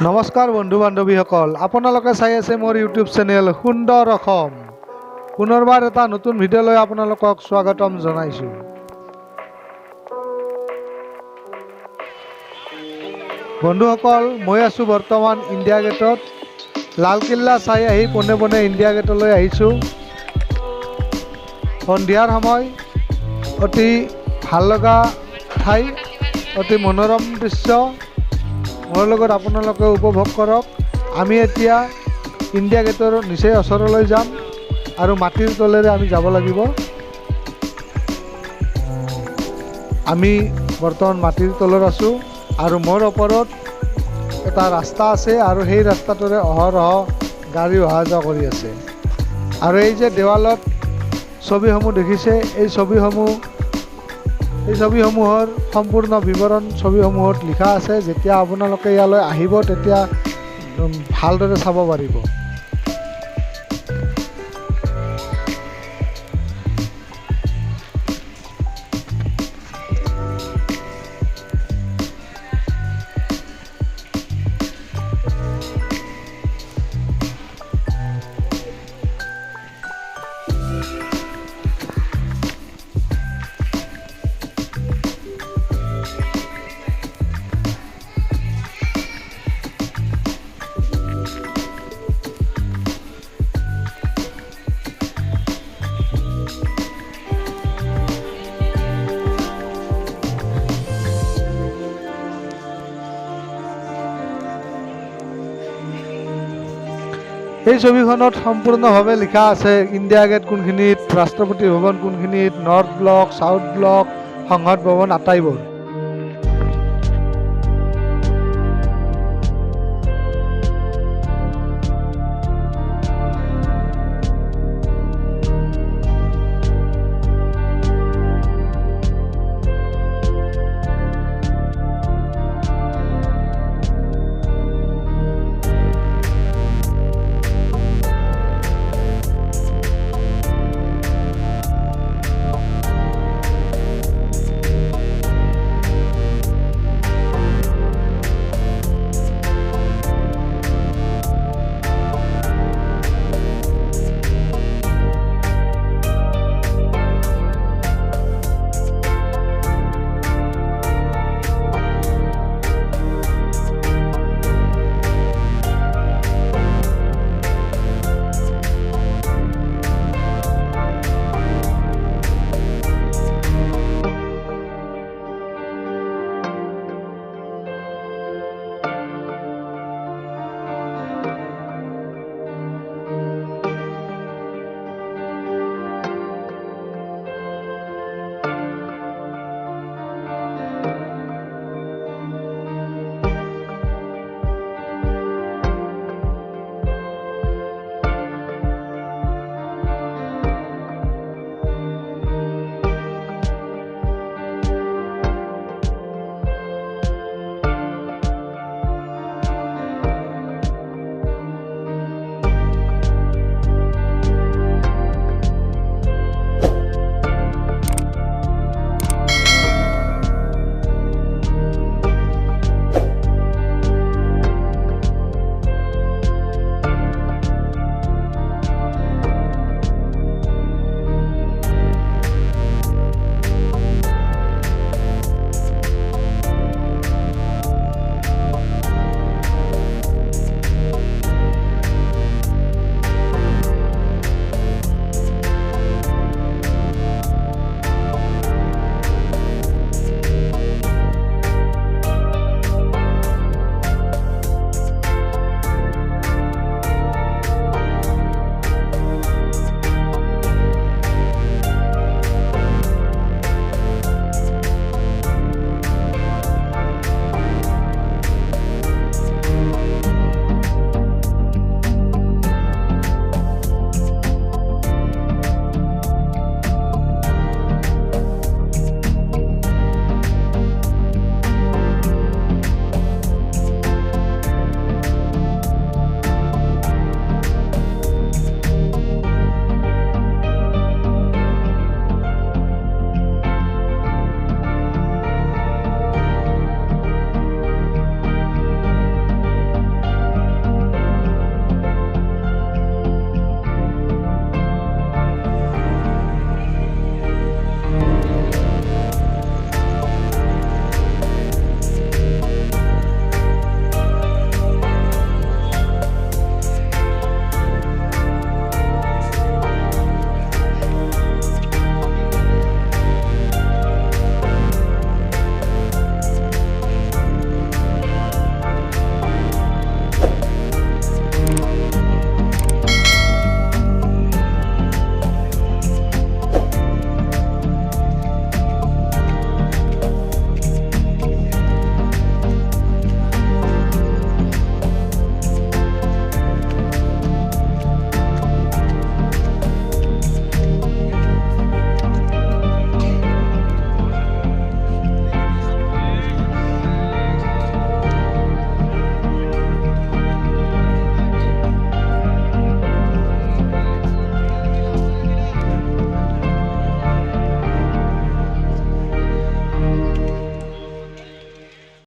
নমস্কাৰ বন্ধু বান্ধৱীসকল, আপোনালোকে চাই আছে মোৰ ইউটিউব চেনেল সুন্দৰ অসম। পুনৰবাৰ এটা নতুন ভিডিঅ' লৈ আপোনালোকক স্বাগতম জনাইছোঁ। বন্ধুসকল, মই আছোঁ বৰ্তমান ইণ্ডিয়া গেটত। লালকিল্লা চাই আহি পোনে পোনে ইণ্ডিয়া গেটলৈ আহিছোঁ। সন্ধিয়াৰ সময়, অতি ভাল লগা ঠাই, অতি মনোৰম দৃশ্য। মোৰ লগত আপোনালোকে উপভোগ কৰক। আমি এতিয়া ইণ্ডিয়া গেটৰ নিচেই ওচৰলৈ যাম আৰু মাটিৰ তলেৰে আমি যাব লাগিব। আমি বৰ্তমান মাটিৰ তলত আছোঁ আৰু মোৰ ওপৰত এটা ৰাস্তা আছে আৰু সেই ৰাস্তাটোৰে অহৰহ গাড়ী অহা যোৱা কৰি আছে। আৰু এই যে দেৱালত ছবিসমূহ দেখিছে, এই ছবিসমূহৰ সম্পূৰ্ণ বিৱৰণ ছবিসমূহত লিখা আছে। যেতিয়া আপোনালোকে ইয়ালৈ আহিব তেতিয়া ভালদৰে চাব পাৰিব। এই ছবিখনত সম্পূৰ্ণভাৱে লিখা আছে ইণ্ডিয়া গেট কোনখিনিত, ৰাষ্ট্ৰপতি ভৱন কোনখিনিত, নৰ্থ ব্লক, চাউথ ব্লক, সংসদ ভৱন আটাইবোৰ।